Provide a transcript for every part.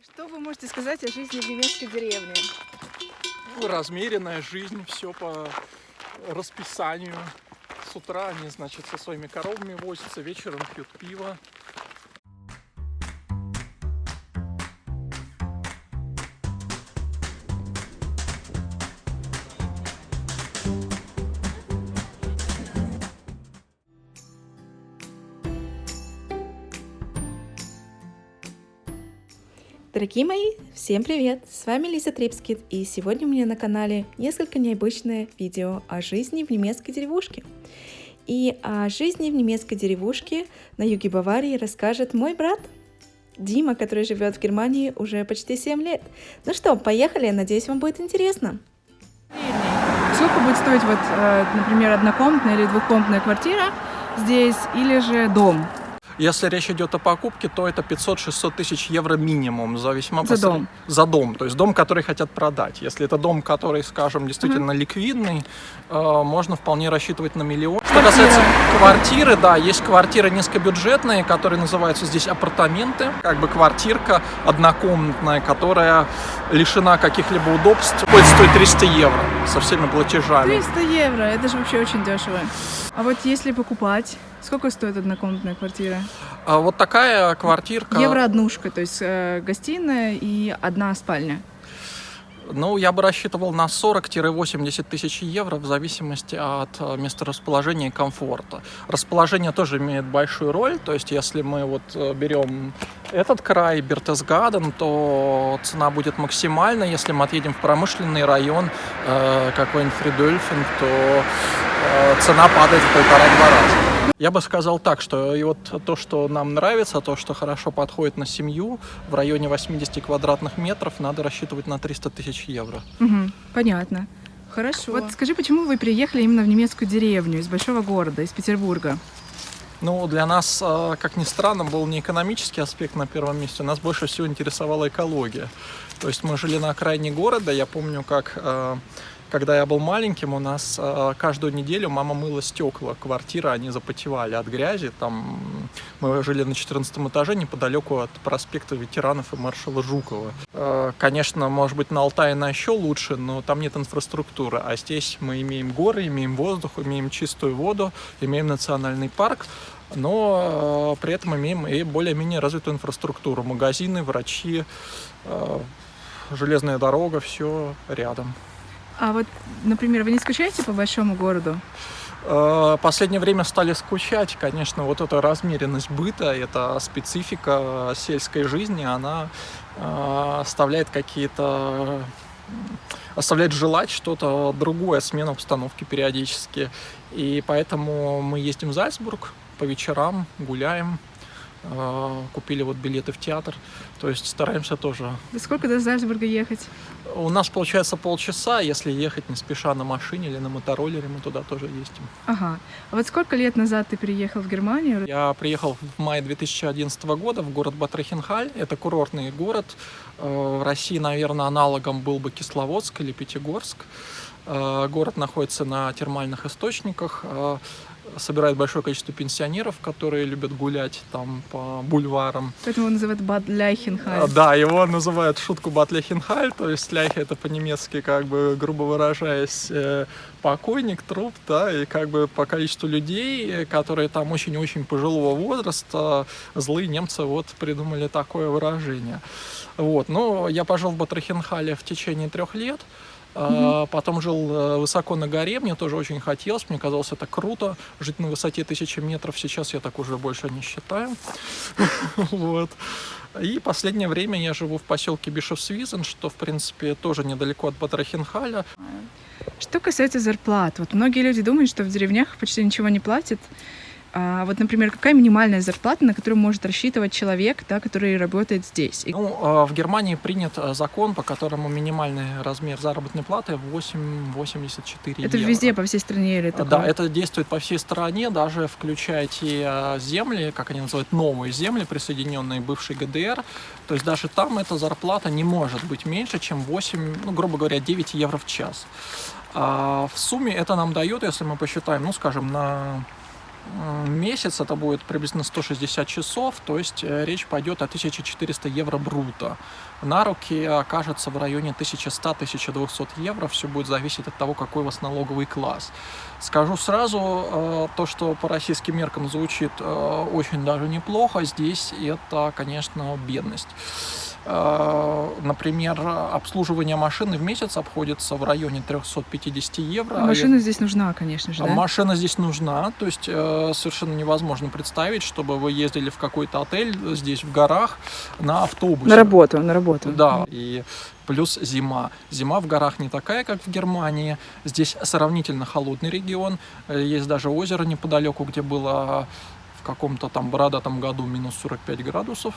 Что вы можете сказать о жизни в немецкой деревне? Размеренная жизнь, все по расписанию. С утра они, значит, со своими коровами возятся, вечером пьют пиво. Дорогие мои, всем привет! С вами Лиза Трипскит, и сегодня у меня на канале несколько необычное видео о жизни в немецкой деревушке. И о жизни в немецкой деревушке на юге Баварии расскажет мой брат Дима, который живет в Германии уже почти 7 лет. Ну что, поехали, надеюсь, вам будет интересно. Сколько будет стоить, например, однокомнатная или двухкомнатная квартира здесь, или же дом? Если речь идет о покупке, то это 500-600 тысяч евро минимум Дом. За дом, то есть дом, который хотят продать. Если это дом, который, скажем, действительно ликвидный, можно вполне рассчитывать на миллион. Что касается квартиры, да, есть квартиры низкобюджетные, которые называются здесь апартаменты, как бы квартирка однокомнатная, которая лишена каких-либо удобств, будет стоить 300 евро со всеми платежами. 300 евро, это же вообще очень дешево. А вот если покупать, сколько стоит однокомнатная квартира? Вот такая квартирка... Евро однушка, то есть гостиная и одна спальня. Ну, я бы рассчитывал на 40-80 тысяч евро в зависимости от месторасположения и комфорта. Расположение тоже имеет большую роль, то есть если мы вот берем этот край, Бертесгаден, то цена будет максимальна. Если мы отъедем в промышленный район, какой-нибудь Фридольфинг, то цена падает в 1,5-2 раза. Я бы сказал так, что и вот то, что нам нравится, то, что хорошо подходит на семью, в районе 80 квадратных метров, надо рассчитывать на 300 тысяч евро. Угу, понятно. Хорошо. Вот скажи, почему вы приехали именно в немецкую деревню из большого города, из Петербурга? Ну, для нас, как ни странно, был не экономический аспект на первом месте, нас больше всего интересовала экология. То есть мы жили на окраине города, я помню, как... Когда я был маленьким, у нас каждую неделю мама мыла стекла квартиры, они запотевали от грязи. Там мы жили на 14 этаже, неподалеку от проспекта Ветеранов и маршала Жукова. Конечно, может быть, на Алтае она еще лучше, но там нет инфраструктуры. А здесь мы имеем горы, имеем воздух, имеем чистую воду, имеем национальный парк, но при этом имеем и более-менее развитую инфраструктуру. Магазины, врачи, железная дорога, все рядом. А вот, например, вы не скучаете по большому городу? Последнее время стали скучать, конечно, вот эта размеренность быта, эта специфика сельской жизни, она оставляет желать что-то другое, смену обстановки периодически. И поэтому мы ездим в Зальцбург по вечерам, гуляем. Купили вот билеты в театр, то есть стараемся тоже. Да сколько до Зальцбурга ехать? У нас получается полчаса, если ехать не спеша на машине или на мотороллере, мы туда тоже ездим. Ага. А вот сколько лет назад ты приехал в Германию? Я приехал в мае 2011 года в город Бад Рехенхаль. Это курортный город. В России, наверное, аналогом был бы Кисловодск или Пятигорск. Город находится на термальных источниках. Собирает большое количество пенсионеров, которые любят гулять там по бульварам. Поэтому его называют Бад Ляйхенхаль. Да, его называют в шутку Бад Ляйхенхаль, то есть ляйх это по-немецки, как бы, грубо выражаясь, покойник, труп, да, и как бы по количеству людей, которые там очень-очень пожилого возраста, злые немцы вот придумали такое выражение. Вот, но я пожил в Бад Рехенхале в течение 3 лет. Потом жил высоко на горе, мне тоже очень хотелось, мне казалось это круто, жить на высоте 1000 метров, сейчас я так уже больше не считаю. Вот. И последнее время я живу в поселке Бишофсвизен, что, в принципе, тоже недалеко от Бад Рехенхаля. Что касается зарплат, вот многие люди думают, что в деревнях почти ничего не платят. А вот, например, какая минимальная зарплата, на которую может рассчитывать человек, да, который работает здесь? Ну, в Германии принят закон, по которому минимальный размер заработной платы 8,84 евро. Это везде, по всей стране или такое? Да, это действует по всей стране, даже включая те земли, как они называют, новые земли, присоединенные бывшей ГДР. То есть даже там эта зарплата не может быть меньше, чем 8, ну, грубо говоря, 9 евро в час. А в сумме это нам дает, если мы посчитаем, ну, скажем, на месяц это будет приблизительно 160 часов, то есть речь пойдет о 1400 евро бруто. На руки окажется в районе 1100-1200 евро, все будет зависеть от того, какой у вас налоговый класс. Скажу сразу, то, что по российским меркам звучит очень даже неплохо, здесь это, конечно, бедность. Например, обслуживание машины в месяц обходится в районе 350 евро. Машина здесь нужна, конечно же, да? Машина здесь нужна, то есть совершенно невозможно представить, чтобы вы ездили в какой-то отель здесь в горах на автобусе. На работу. Да, и плюс зима. Зима в горах не такая, как в Германии. Здесь сравнительно холодный регион. Есть даже озеро неподалеку, где было в каком-то там бородатом году минус 45 градусов.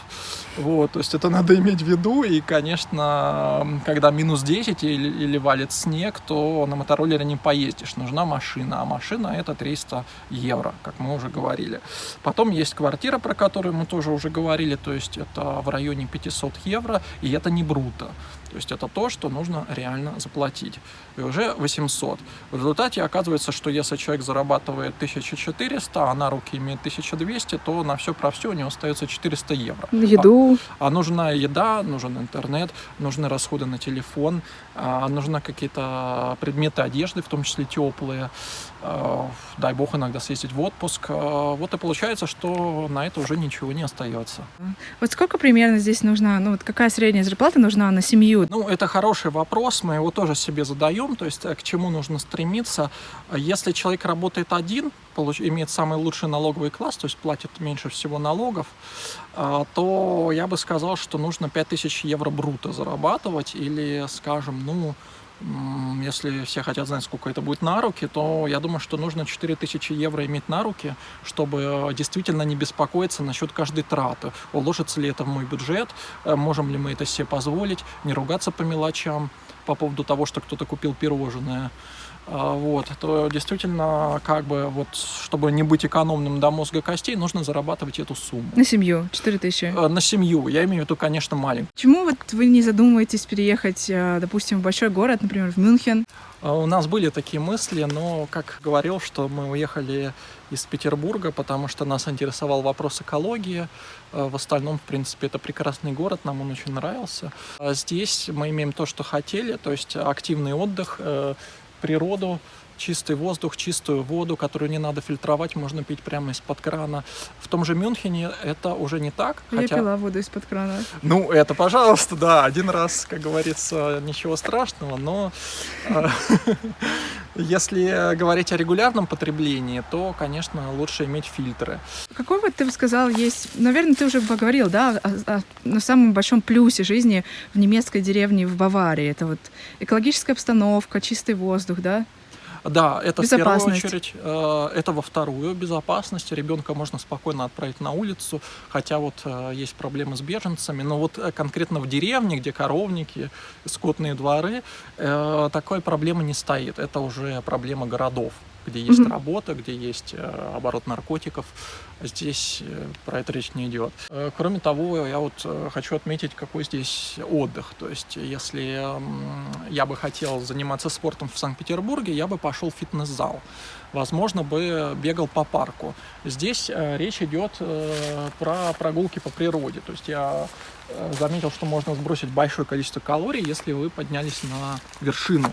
Вот, то есть это надо иметь в виду. И, конечно, когда минус 10 или валит снег, то на мотороллере не поездишь. Нужна машина. А машина это 300 евро, как мы уже говорили. Потом есть квартира, про которую мы тоже уже говорили. То есть это в районе 500 евро. И это не бруто. То есть это то, что нужно реально заплатить. И уже 800. В результате оказывается, что если человек зарабатывает 1400, а на руки имеет 1200, то на все про все у него остается 400 евро. Еду. А нужна еда, нужен интернет, нужны расходы на телефон, нужны какие-то предметы одежды, в том числе теплые. Дай бог иногда съездить в отпуск. Вот и получается, что на это уже ничего не остается. Вот сколько примерно здесь нужна, ну вот какая средняя зарплата нужна на семью? Ну, это хороший вопрос, мы его тоже себе задаем, то есть к чему нужно стремиться. Если человек работает один, имеет самый лучший налоговый класс, то есть платит меньше всего налогов, то я бы сказал, что нужно 5000 евро бруто зарабатывать, или, скажем, если все хотят знать, сколько это будет на руки, то я думаю, что нужно 4000 евро иметь на руки, чтобы действительно не беспокоиться насчет каждой траты. Уложится ли это в мой бюджет, можем ли мы это себе позволить, не ругаться по мелочам по поводу того, что кто-то купил пирожное. Вот, то действительно, чтобы не быть экономным до мозга костей, нужно зарабатывать эту сумму. На семью 4000. На семью. Я имею в виду, конечно, маленькую. Почему вот вы не задумываетесь переехать, допустим, в большой город, например, в Мюнхен? У нас были такие мысли, но, как говорил, что мы уехали из Петербурга, потому что нас интересовал вопрос экологии. В остальном, в принципе, это прекрасный город, нам он очень нравился. Здесь мы имеем то, что хотели, то есть активный отдых, природу, чистый воздух, чистую воду, которую не надо фильтровать, можно пить прямо из-под крана. В том же Мюнхене это уже не так. Я пила воду из-под крана. Ну, это, пожалуйста, да, один раз, как говорится, ничего страшного, но если говорить о регулярном потреблении, то, конечно, лучше иметь фильтры. Какой вот ты бы сказал, есть, наверное, ты уже поговорил, да, на самом большом плюсе жизни в немецкой деревне в Баварии. Это вот экологическая обстановка, чистый воздух, да? Да, это в первую очередь, это во вторую безопасность. Ребенка можно спокойно отправить на улицу, хотя вот есть проблемы с беженцами, но вот конкретно в деревне, где коровники, скотные дворы, такой проблемы не стоит. Это уже проблема городов, где есть работа, где есть оборот наркотиков. Здесь про это речь не идет. Кроме того, я вот хочу отметить, какой здесь отдых. То есть, если я бы хотел заниматься спортом в Санкт-Петербурге, я бы пошел в фитнес-зал. Возможно, бы бегал по парку. Здесь речь идет про прогулки по природе. То есть, я заметил, что можно сбросить большое количество калорий, если вы поднялись на вершину.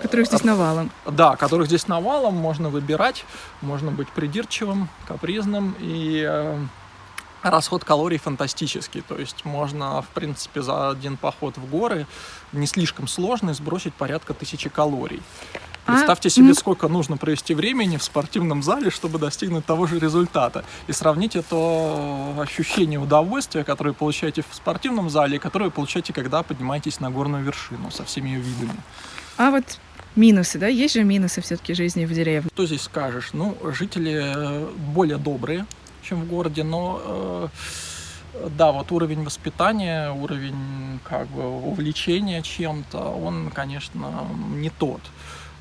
Которых здесь навалом. Да, которых здесь навалом, можно выбирать, можно быть придирчивым, капризным, и расход калорий фантастический. То есть можно, в принципе, за один поход в горы, не слишком сложный, сбросить порядка 1000 калорий. Представьте себе, сколько нужно провести времени в спортивном зале, чтобы достигнуть того же результата. И сравнить это ощущение удовольствия, которое вы получаете в спортивном зале, и которое вы получаете, когда поднимаетесь на горную вершину со всеми ее видами. А вот минусы, да? Есть же минусы все-таки жизни в деревне. Что здесь скажешь? Жители более добрые, чем в городе, но да, вот уровень воспитания, уровень увлечения чем-то, он, конечно, не тот,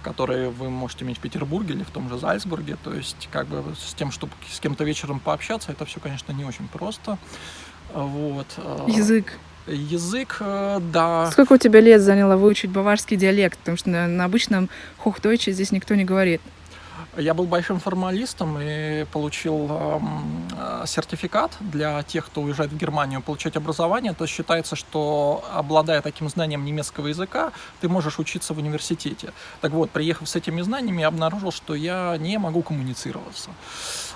который вы можете иметь в Петербурге или в том же Зальцбурге. То есть, с тем, чтобы с кем-то вечером пообщаться, это все, конечно, не очень просто. Вот. Язык, да. Сколько у тебя лет заняло выучить баварский диалект? Потому что на обычном Хохдойче здесь никто не говорит. Я был большим формалистом и получил сертификат для тех, кто уезжает в Германию получать образование. То есть считается, что, обладая таким знанием немецкого языка, ты можешь учиться в университете. Так вот, приехав с этими знаниями, я обнаружил, что я не могу коммуницироваться.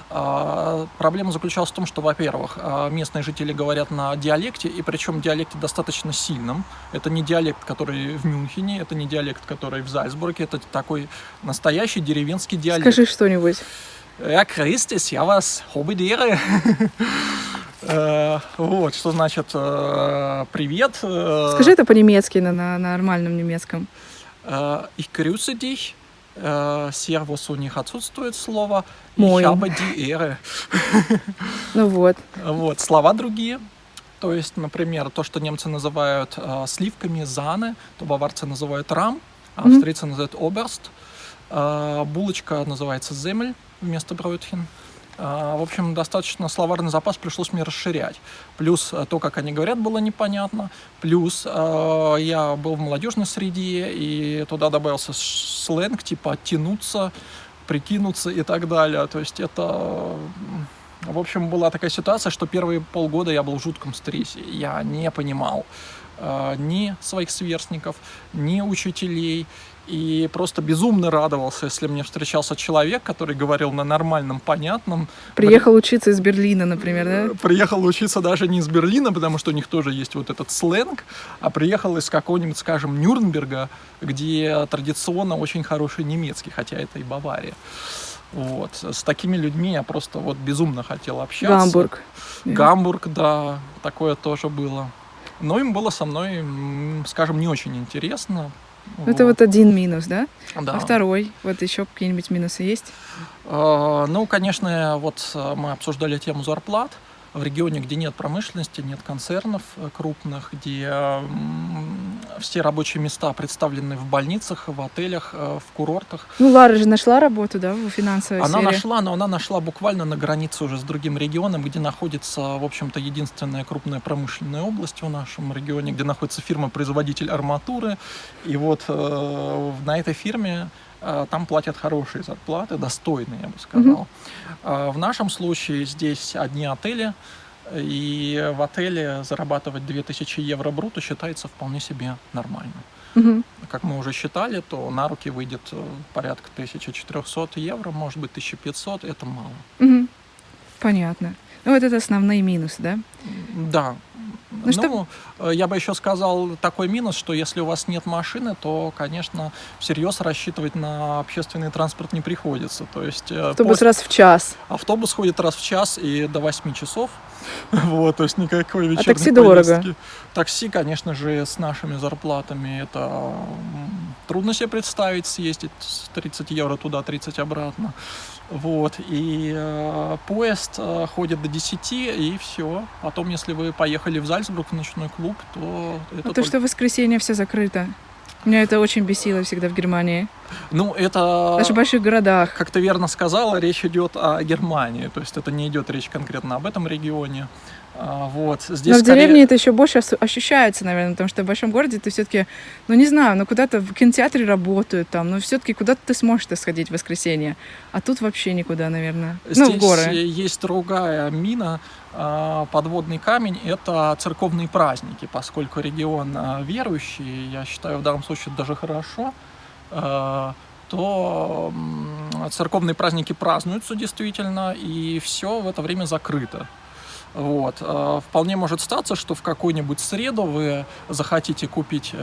Проблема заключалась в том, что, во-первых, местные жители говорят на диалекте, и причем диалекте достаточно сильном. Это не диалект, который в Мюнхене, это не диалект, который в Зальцбурге, это такой настоящий деревенский диалект. Скажи что-нибудь. Ja, Christus, я вас хобидеры. Вот, что значит привет. Скажи это по-немецки, на нормальном немецком. Ich grüße dich. Сервус у них отсутствует слово. Moin. Ich habe die Ehre. Ну вот. Вот, слова другие. То есть, например, то, что немцы называют сливками, заны, то баварцы называют рам, а австрийцы называют оберст. Булочка называется земель вместо брötchen. В общем, достаточно словарный запас пришлось мне расширять. Плюс то, как они говорят, было непонятно. Плюс я был в молодежной среде, и туда добавился сленг, типа оттянуться, прикинуться и так далее. То есть это... В общем, была такая ситуация, что первые полгода я был в жутком стрессе. Я не понимал ни своих сверстников, ни учителей. И просто безумно радовался, если мне встречался человек, который говорил на нормальном, понятном. Приехал учиться из Берлина, например, да? Приехал учиться даже не из Берлина, потому что у них тоже есть вот этот сленг, а приехал из какого-нибудь, скажем, Нюрнберга, где традиционно очень хороший немецкий, хотя это и Бавария. Вот. С такими людьми я просто вот безумно хотел общаться. Гамбург. Гамбург, да, такое тоже было. Но им было со мной, скажем, не очень интересно. Это вот один минус, да? Да. А второй? Вот еще какие-нибудь минусы есть? Ну, конечно, вот мы обсуждали тему зарплат. В регионе, где нет промышленности, нет концернов крупных, где все рабочие места представлены в больницах, в отелях, в курортах. Ну, Лара же нашла работу, да, в финансовой Она сфере? нашла, но она нашла буквально на границе уже с другим регионом, где находится, в общем-то, единственная крупная промышленная область в нашем регионе, где находится фирма-производитель арматуры. И вот на этой фирме там платят хорошие зарплаты, достойные, я бы сказал. В нашем случае здесь одни отели, и в отеле зарабатывать 2000 евро брутто считается вполне себе нормально. Как мы уже считали, то на руки выйдет порядка 1400 евро, может быть 1500, это мало. Понятно. Ну вот это основные минусы, да? Да. Ну, что... я бы еще сказал такой минус, что если у вас нет машины, то, конечно, всерьез рассчитывать на общественный транспорт не приходится. То есть автобус раз в час. Автобус ходит раз в час и до 8 часов. Вот, то есть никакой вечерней такси поездки. дорого? Такси, конечно же, с нашими зарплатами это трудно себе представить, съездить 30 евро туда, 30 обратно. Вот, и поезд ходит до 10, и все. Потом, если вы поехали в Зальцбург в ночной клуб, то... Это то, что в воскресенье все закрыто. Меня это очень бесило всегда в Германии. Ну, это... Даже в больших городах. Как ты верно сказала, речь идет о Германии. То есть это не идет речь конкретно об этом регионе. Вот. Здесь но в деревне это еще больше ощущается, наверное, потому что в большом городе ты все-таки, ну не знаю, ну куда-то в кинотеатре работают там, но все-таки куда-то ты сможешь сходить в воскресенье, а тут вообще никуда, наверное. Здесь в горы. Есть другая мина, подводный камень, это церковные праздники, поскольку регион верующий, я считаю, в данном случае даже хорошо, то церковные праздники празднуются действительно, и все в это время закрыто. Вот. Вполне может статься, что в какую-нибудь среду вы захотите купить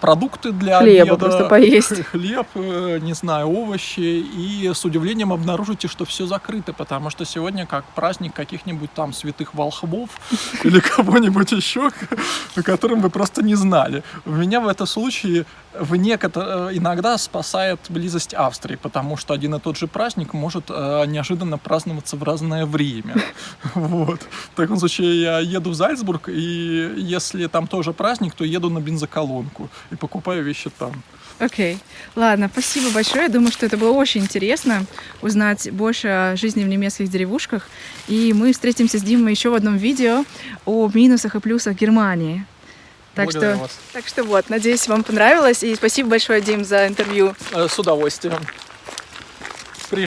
продукты для хлеба, обеда, просто поесть. Хлеб, не знаю, овощи, и с удивлением обнаружите, что все закрыто, потому что сегодня как праздник каких-нибудь там святых волхвов или кого-нибудь еще, о котором вы просто не знали. Меня в этом случае иногда спасает близость Австрии, потому что один и тот же праздник может неожиданно праздноваться в разное время. Вот. В таком случае я еду в Зальцбург, и если там тоже праздник, то еду на бензоколонку и покупаю вещи там. Окей. Ладно, спасибо большое. Я думаю, что это было очень интересно узнать больше о жизни в немецких деревушках. И мы встретимся с Димой еще в одном видео о минусах и плюсах Германии. Так что вот, надеюсь, вам понравилось. И спасибо большое, Дим, за интервью. С удовольствием.